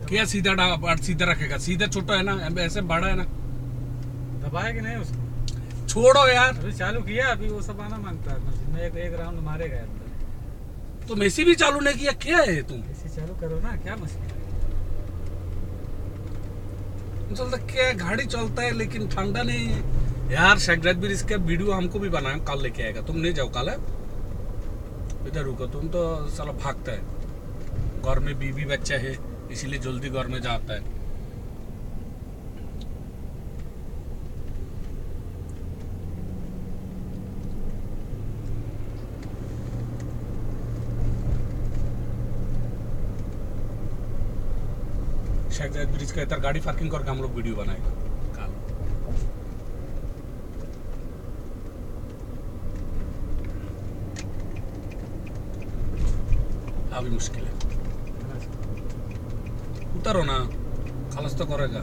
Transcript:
क्या सीधा सीधा रखेगा? सीधा छोटा है ना, ऐसे बड़ा है ना। दबाया कि नहीं उसको? छोड़ो यार। अभी चालू किया, अभी वो सब आना मांगता है मशीन में। एक राउंड मारेगा अंदर। तो मेसी भी चालू नहीं किया, क्या है तुम? इसे चालू करो ना, क्या मशीन चलता क्या गाड़ी चलता है लेकिन ठंडा नहीं है यार। शेखराज भी इसका वीडियो हमको भी बनाया, कल लेके आएगा। तुम नहीं जाओ कल है? इधर रुको, तुम तो साला भागता है। घर में बीवी बच्चा है इसीलिए जल्दी घर में जाता है। शेखराज ब्रिज का इधर गाड़ी पार्किंग करके हम लोग वीडियो बनाएगा कल। अभी मुश्किल है, उतरो ना, खालस तो करेगा।